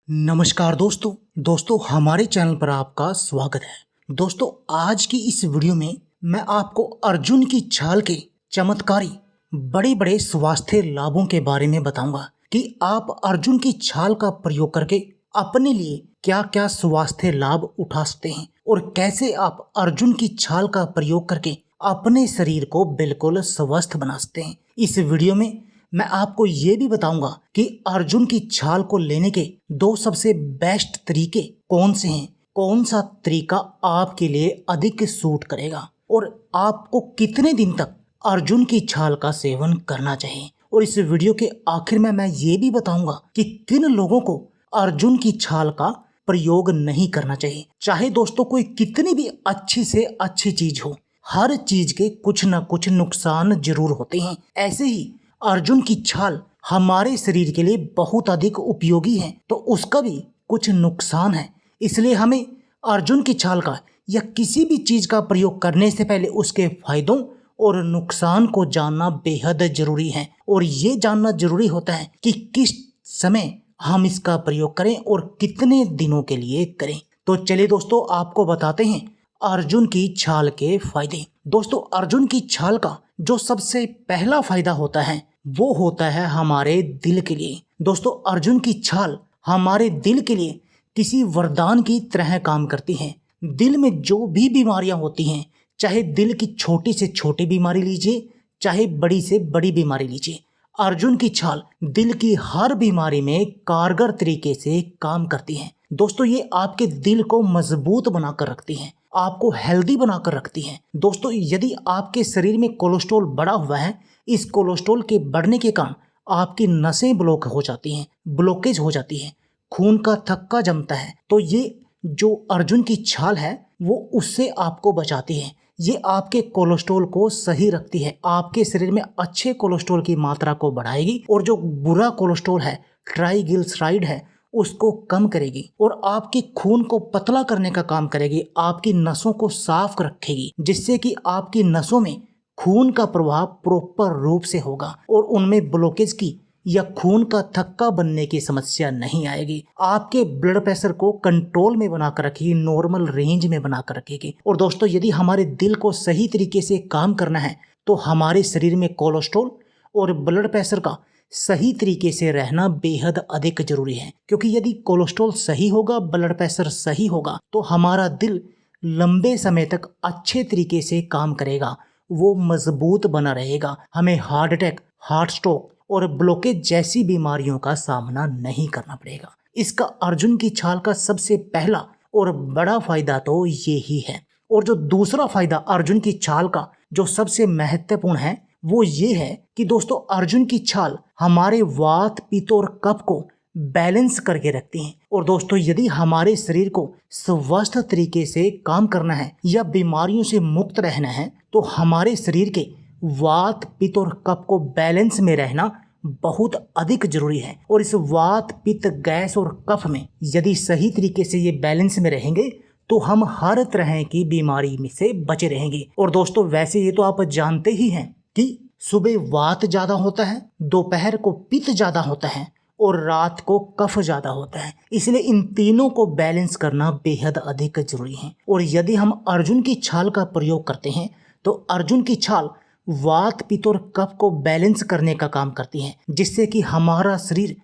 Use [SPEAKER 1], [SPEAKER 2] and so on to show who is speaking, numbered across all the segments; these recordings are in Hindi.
[SPEAKER 1] नमस्कार दोस्तों हमारे चैनल पर आपका स्वागत है। दोस्तों आज की इस वीडियो में मैं आपको अर्जुन की छाल के चमत्कारी बड़े बड़े स्वास्थ्य लाभों के बारे में बताऊंगा कि आप अर्जुन की छाल का प्रयोग करके अपने लिए क्या क्या स्वास्थ्य लाभ उठा सकते हैं और कैसे आप अर्जुन की छाल का प्रयोग करके अपने शरीर को बिल्कुल स्वस्थ बना सकते हैं। इस वीडियो में मैं आपको ये भी बताऊंगा कि अर्जुन की छाल को लेने के दो सबसे बेस्ट तरीके कौन से हैं, कौन सा तरीका आपके लिए अधिक सूट करेगा और आपको कितने दिन तक अर्जुन की छाल का सेवन करना चाहिए। और इस वीडियो के आखिर में मैं ये भी बताऊंगा कि किन लोगों को अर्जुन की छाल का प्रयोग नहीं करना चाहिए। चाहे दोस्तों कोई कितनी भी अच्छी से अच्छी चीज हो, हर चीज के कुछ न कुछ नुकसान जरूर होते हैं। ऐसे ही अर्जुन की छाल हमारे शरीर के लिए बहुत अधिक उपयोगी है, तो उसका भी कुछ नुकसान है। इसलिए हमें अर्जुन की छाल का या किसी भी चीज का प्रयोग करने से पहले उसके फायदों और नुकसान को जानना बेहद जरूरी है। और ये जानना जरूरी होता है कि किस समय हम इसका प्रयोग करें और कितने दिनों के लिए करें। तो चलिए दोस्तों आपको बताते हैं अर्जुन की छाल के फायदे। दोस्तों अर्जुन की छाल का जो सबसे पहला फायदा होता है वो होता है हमारे दिल के लिए। दोस्तों अर्जुन की छाल हमारे दिल के लिए किसी वरदान की तरह काम करती है। दिल में जो भी बीमारियां होती हैं, चाहे दिल की छोटी से छोटी बीमारी लीजिए, चाहे बड़ी से बड़ी बीमारी लीजिए, अर्जुन की छाल दिल की हर बीमारी में कारगर तरीके से काम करती है। दोस्तों ये आपके दिल को मजबूत बनाकर रखती है, आपको हेल्दी बनाकर रखती है। दोस्तों यदि आपके शरीर में कोलेस्ट्रॉल बढ़ा हुआ है, इस कोलेस्ट्रॉल के बढ़ने के कारण आपकी नसें ब्लॉक हो जाती हैं, ब्लॉकेज हो जाती है, खून का थक्का जमता है, तो ये जो अर्जुन की छाल है वो उससे आपको बचाती है। ये आपके कोलेस्ट्रॉल को सही रखती है, आपके शरीर में अच्छे कोलेस्ट्रॉल की मात्रा को बढ़ाएगी और जो बुरा कोलेस्ट्रॉल है, ट्राइग्लिसराइड है, उसको कम करेगी और आपके खून को पतला करने का काम करेगी, आपकी नसों को साफ रखेगी, जिससे कि आपकी नसों में खून का प्रवाह प्रॉपर रूप से होगा और उनमें ब्लॉकेज की या खून का थक्का बनने की समस्या नहीं आएगी। आपके ब्लड प्रेशर को कंट्रोल में बनाकर रखेगी, नॉर्मल रेंज में बनाकर रखेगी। और दोस्तों यदि हमारे दिल को सही तरीके से काम करना है तो हमारे शरीर में कोलेस्ट्रॉल और ब्लड प्रेशर का सही तरीके से रहना बेहद अधिक जरूरी है, क्योंकि यदि कोलेस्ट्रॉल सही होगा, ब्लड प्रेशर सही होगा, तो हमारा दिल लंबे समय तक अच्छे तरीके से काम करेगा, वो मजबूत बना रहेगा, हमें हार्ट अटैक, हार्ट स्ट्रोक और ब्लॉकेज जैसी बीमारियों का सामना नहीं करना पड़ेगा। इसका अर्जुन की छाल का सबसे पहला और बड़ा फायदा तो ये ही है। और जो दूसरा फायदा अर्जुन की छाल का जो सबसे महत्वपूर्ण है वो ये है कि दोस्तों अर्जुन की छाल हमारे वात, पित्त और कफ को बैलेंस करके रखती हैं। और दोस्तों यदि हमारे शरीर को स्वस्थ तरीके से काम करना है या बीमारियों से मुक्त रहना है तो हमारे शरीर के वात, पित्त और कफ को बैलेंस में रहना बहुत अधिक जरूरी है। और इस वात, पित्त, गैस और कफ में यदि सही तरीके से ये बैलेंस में रहेंगे तो हम हर तरह की बीमारी में से बचे रहेंगे। और दोस्तों वैसे ये तो आप जानते ही हैं कि सुबह वात ज्यादा होता है, दोपहर को पित्त ज्यादा होता है और रात को कफ ज्यादा होता है। इसलिए इन तीनों को बैलेंस करना बेहद अधिक जरूरी है। और यदि हम अर्जुन की छाल का प्रयोग करते हैं तो अर्जुन की छाल वात, पित्त और कफ को बैलेंस करने का काम करती है, जिससे कि हमारा शरीर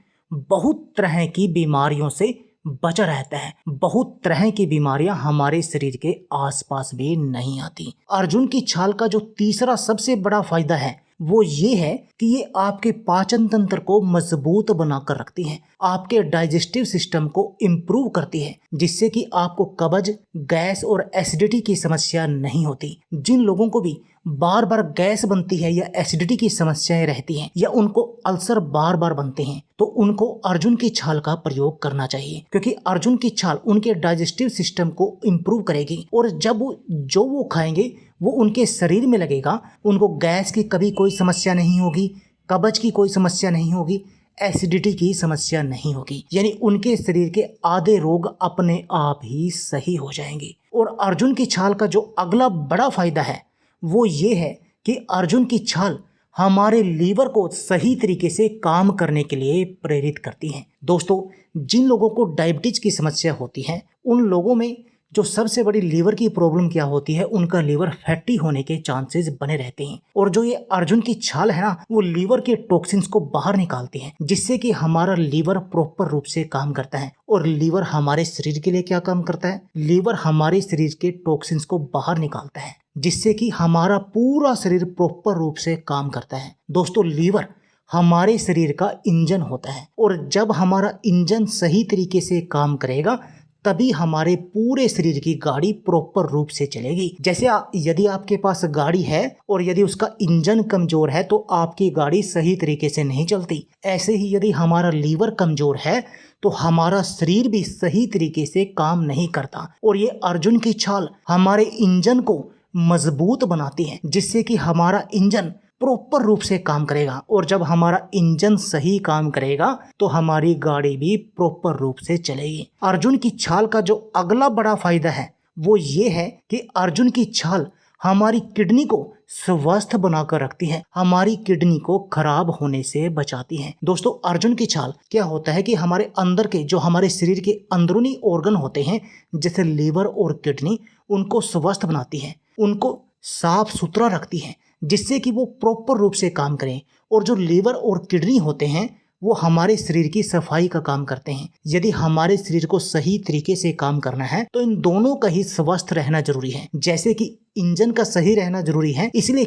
[SPEAKER 1] बहुत तरह की बीमारियों से बचा रहता है। बहुत तरह की बीमारियां हमारे शरीर के आसपास भी नहीं आती। अर्जुन की छाल का जो तीसरा सबसे बड़ा फायदा है वो ये है कि ये आपके पाचन तंत्र को मजबूत बनाकर रखती है, आपके डाइजेस्टिव सिस्टम को इम्प्रूव करती है, जिससे कि आपको कब्ज, गैस और एसिडिटी की समस्या नहीं होती। जिन लोगों को भी बार बार गैस बनती है या एसिडिटी की समस्याएं रहती हैं या उनको अल्सर बार बार बनते हैं तो उनको अर्जुन की छाल का प्रयोग करना चाहिए, क्योंकि अर्जुन की छाल उनके डाइजेस्टिव सिस्टम को इम्प्रूव करेगी और जब वो खाएंगे वो उनके शरीर में लगेगा, उनको गैस की कभी कोई समस्या नहीं होगी, कब्ज की कोई समस्या नहीं होगी, एसिडिटी की समस्या नहीं होगी, यानी उनके शरीर के आधे रोग अपने आप ही सही हो जाएंगे। और अर्जुन की छाल का जो अगला बड़ा फायदा है वो ये है कि अर्जुन की छाल हमारे लीवर को सही तरीके से काम करने के लिए प्रेरित करती हैं। दोस्तों, जिन लोगों को डायबिटीज की समस्या होती है उन लोगों में जो सबसे बड़ी लीवर की प्रॉब्लम क्या होती है, उनका लीवर फैटी होने के चांसेस बने रहते हैं। और जो ये अर्जुन की छाल है ना, वो लीवर के टॉक्सिन्स को बाहर निकालती है, जिससे कि हमारा लीवर प्रॉपर रूप से काम करता है। और लीवर हमारे शरीर के लिए क्या काम करता है? लीवर हमारे शरीर के टॉक्सिन्स को बाहर निकालता है, जिससे कि हमारा पूरा शरीर प्रॉपर रूप से काम करता है। दोस्तों, लीवर हमारे शरीर का इंजन होता है, और जब हमारा इंजन सही तरीके से काम करेगा तभी हमारे पूरे शरीर की गाड़ी प्रॉपर रूप से चलेगी। जैसे यदि आपके पास गाड़ी है और यदि उसका इंजन कमजोर है तो आपकी गाड़ी सही तरीके से नहीं चलती। ऐसे ही यदि हमारा लीवर कमजोर है तो हमारा शरीर भी सही तरीके से काम नहीं करता। और ये अर्जुन की छाल हमारे इंजन को मजबूत बनाती है, जिससे कि हमारा इंजन प्रॉपर रूप से काम करेगा। और जब हमारा इंजन सही काम करेगा तो हमारी गाड़ी भी प्रॉपर रूप से चलेगी। अर्जुन की छाल का जो अगला बड़ा फायदा है वो ये है कि अर्जुन की छाल हमारी किडनी को स्वस्थ बनाकर रखती है, हमारी किडनी को खराब होने से बचाती है। दोस्तों, अर्जुन की छाल क्या होता है कि हमारे अंदर के जो हमारे शरीर के अंदरूनी ऑर्गन होते हैं जैसे लीवर और किडनी, उनको स्वस्थ बनाती है, उनको साफ सुथरा रखती है, जिससे कि वो प्रॉपर रूप से काम करें। और जो लीवर और किडनी होते हैं वो हमारे शरीर की सफाई का काम करते हैं। यदि हमारे शरीर को सही तरीके से काम करना है तो इन दोनों का ही स्वस्थ रहना जरूरी है। जैसे कि इंजन का सही रहना जरूरी है, इसलिए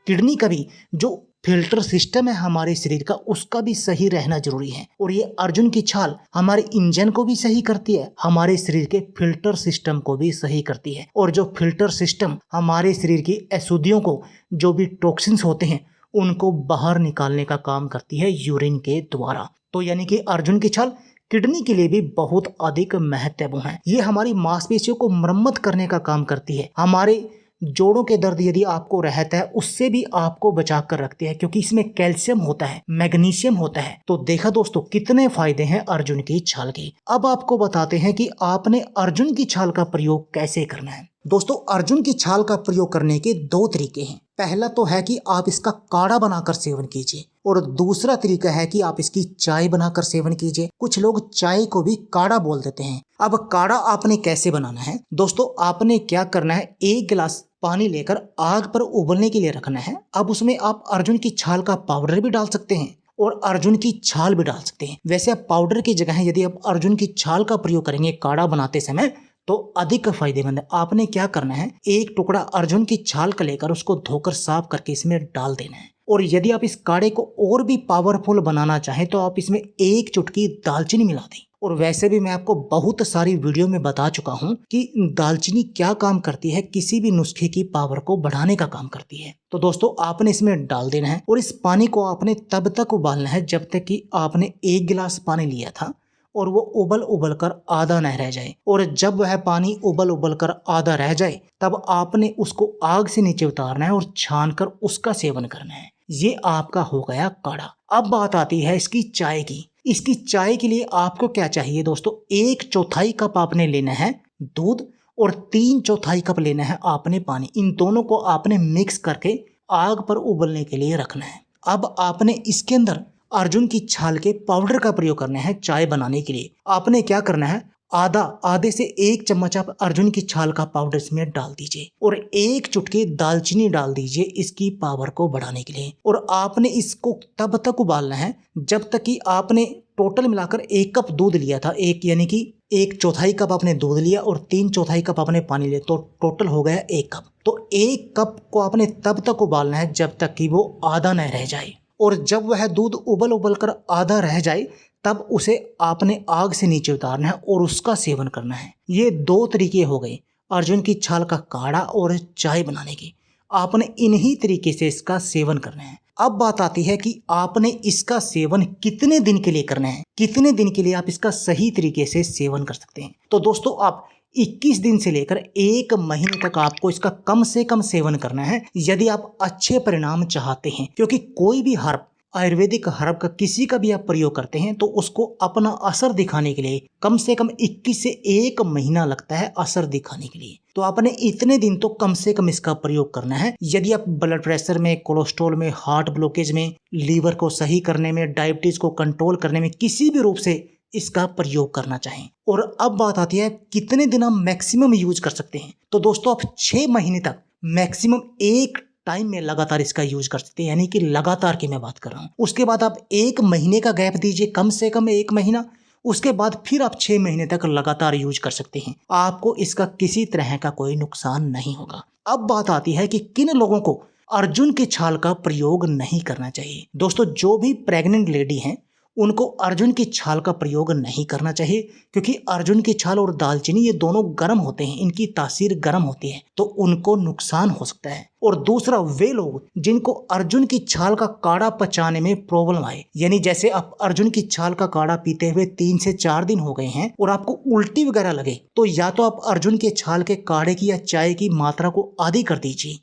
[SPEAKER 1] किडनी का भी जो फिल्टर सिस्टम है हमारे शरीर का, उसका भी सही रहना जरूरी है। और ये अर्जुन की छाल हमारे इंजन को भी सही करती है, हमारे शरीर के फिल्टर सिस्टम को भी सही करती है। और जो फिल्टर सिस्टम हमारे शरीर की अशुद्धियों को, जो भी टॉक्सिन्स होते हैं, उनको बाहर निकालने का काम करती है यूरिन के द्वारा। तो यानी कि अर्जुन की छाल किडनी के लिए भी बहुत अधिक महत्वपूर्ण है। ये हमारी मांसपेशियों को मरम्मत करने का काम करती है। हमारे जोड़ों के दर्द यदि आपको रहता है उससे भी आपको बचा कर रखती है, क्योंकि इसमें कैल्शियम होता है, मैग्नीशियम होता है। तो देखा दोस्तों कितने फायदे हैं अर्जुन की छाल के। अब आपको बताते हैं कि आपने अर्जुन की छाल का प्रयोग कैसे करना है। दोस्तों, अर्जुन की छाल का प्रयोग करने के दो तरीके हैं। पहला तो है कि आप इसका काढ़ा बनाकर सेवन कीजिए, और दूसरा तरीका है कि आप इसकी चाय बनाकर सेवन कीजिए। कुछ लोग चाय को भी काढ़ा बोल देते हैं। अब काढ़ा आपने कैसे बनाना है? दोस्तों, आपने क्या करना है, 1 गिलास पानी लेकर आग पर उबलने के लिए रखना है। अब उसमें आप अर्जुन की छाल का पाउडर भी डाल सकते हैं और अर्जुन की छाल भी डाल सकते हैं। वैसे आप पाउडर की जगह यदि आप अर्जुन की छाल का प्रयोग करेंगे काढ़ा बनाते समय तो अधिक फायदेमंद है। आपने क्या करना है, 1 टुकड़ा अर्जुन की छाल का लेकर उसको धोकर साफ करके इसमें डाल देना है। और यदि आप इस काढ़े को और भी पावरफुल बनाना चाहें तो आप इसमें 1 चुटकी दालचीनी मिला दें। और वैसे भी मैं आपको बहुत सारी वीडियो में बता चुका हूं कि दालचीनी क्या काम करती है, किसी भी नुस्खे की पावर को बढ़ाने का काम करती है। तो दोस्तों, आपने इसमें डाल देना है और इस पानी को आपने तब तक उबालना है जब तक कि आपने 1 गिलास पानी लिया था और वो उबल कर आधा न रह जाए। और जब वह पानी उबल कर आधा रह जाए तब आपने उसको आग से नीचे उतारना है और छान कर उसका सेवन करना है। ये आपका हो गया काढ़ा। अब बात आती है इसकी चाय की। इसकी चाय के लिए आपको क्या चाहिए दोस्तों, 1/4 कप आपने लेना है दूध और 3/4 कप लेना है आपने पानी। इन दोनों को आपने मिक्स करके आग पर उबलने के लिए रखना है। अब आपने इसके अंदर अर्जुन की छाल के पाउडर का प्रयोग करना है चाय बनाने के लिए। आपने क्या करना है, आधे से 1 चम्मच आप अर्जुन की छाल का पाउडर इसमें डाल दीजिए और 1 चुटकी दालचीनी डाल दीजिए इसकी पावर को बढ़ाने के लिए। और आपने इसको तब तक उबालना है जब तक कि आपने टोटल मिलाकर 1 कप दूध लिया था, यानी कि 1/4 कप आपने दूध लिया और 3/4 कप आपने पानी लिया, तो टोटल हो गया 1 कप। तो 1 कप को आपने तब तक उबालना है जब तक कि वो आधा न रह जाए। और जब वह दूध उबल कर आधा रह जाए तब उसे आपने आग से नीचे उतारना है और उसका सेवन करना है। ये 2 तरीके हो गए अर्जुन की छाल का काढ़ा और चाय बनाने की। आपने इन्हीं तरीके से इसका सेवन करना है। अब बात आती है कि आपने इसका सेवन कितने दिन के लिए करना है, कितने दिन के लिए आप इसका सही तरीके से सेवन कर सकते हैं। तो दोस्तों, आप 21 दिन से लेकर 1 महीने तक आपको इसका कम से कम सेवन करना है यदि आप अच्छे परिणाम चाहते हैं। क्योंकि कोई भी हर्ब आयुर्वेदिक हर्ब का किसी का भी आप प्रयोग करते हैं तो उसको अपना असर दिखाने के लिए कम से कम 21 से 1 महीना लगता है असर दिखाने के लिए। तो आपने इतने दिन तो कम से कम इसका प्रयोग करना है। यदि आप ब्लड प्रेशर में, कोलेस्ट्रॉल में, हार्ट ब्लॉकेज में, लीवर को सही करने में, डायबिटीज को कंट्रोल करने में किसी भी रूप से इसका प्रयोग करना चाहें। और अब बात आती है कितने दिन हम मैक्सिमम यूज कर सकते हैं। तो दोस्तों आप 6 महीने तक मैक्सिमम एक टाइम में लगातार इसका यूज कर सकते हैं, यानी कि लगातार की मैं बात कर रहा हूँ। उसके बाद आप 1 महीने का गैप दीजिए, कम से कम 1 महीना। उसके बाद फिर आप 6 महीने तक लगातार यूज कर सकते हैं। आपको इसका किसी तरह का कोई नुकसान नहीं होगा। अब बात आती है कि किन लोगों को अर्जुन की छाल का प्रयोग नहीं करना चाहिए। दोस्तों जो भी प्रेग्नेंट लेडी हैं उनको अर्जुन की छाल का प्रयोग नहीं करना चाहिए, क्योंकि अर्जुन की छाल और दालचीनी ये दोनों गर्म होते हैं, इनकी तासीर गर्म होती है, तो उनको नुकसान हो सकता है। और दूसरा, वे लोग जिनको अर्जुन की छाल का काढ़ा पचाने में प्रॉब्लम आए, यानी जैसे आप अर्जुन की छाल का काढ़ा पीते हुए 3 से 4 दिन हो गए हैं और आपको उल्टी वगैरह लगे, तो या तो आप अर्जुन के छाल के काढ़े की या चाय की मात्रा को आधी कर दीजिए,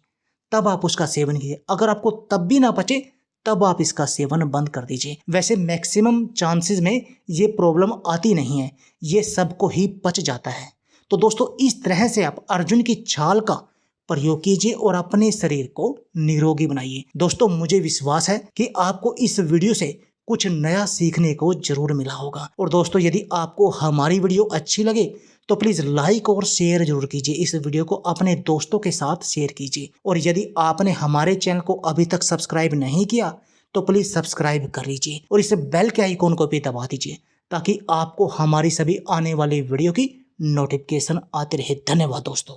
[SPEAKER 1] तब आप उसका सेवन कीजिए। अगर आपको तब भी ना पचे तब आप इसका सेवन बंद कर दीजिए। वैसे मैक्सिमम चांसेस में ये प्रॉब्लम आती नहीं है, ये सबको ही पच जाता है। तो दोस्तों इस तरह से आप अर्जुन की छाल का प्रयोग कीजिए और अपने शरीर को निरोगी बनाइए। दोस्तों मुझे विश्वास है कि आपको इस वीडियो से कुछ नया सीखने को जरूर मिला होगा। और दोस्तों यदि आपको हमारी वीडियो अच्छी लगे तो प्लीज लाइक और शेयर जरूर कीजिए। इस वीडियो को अपने दोस्तों के साथ शेयर कीजिए। और यदि आपने हमारे चैनल को अभी तक सब्सक्राइब नहीं किया तो प्लीज सब्सक्राइब कर लीजिए और इस बेल के आइकॉन को भी दबा दीजिए, ताकि आपको हमारी सभी आने वाली वीडियो की नोटिफिकेशन आते रहे। धन्यवाद दोस्तों।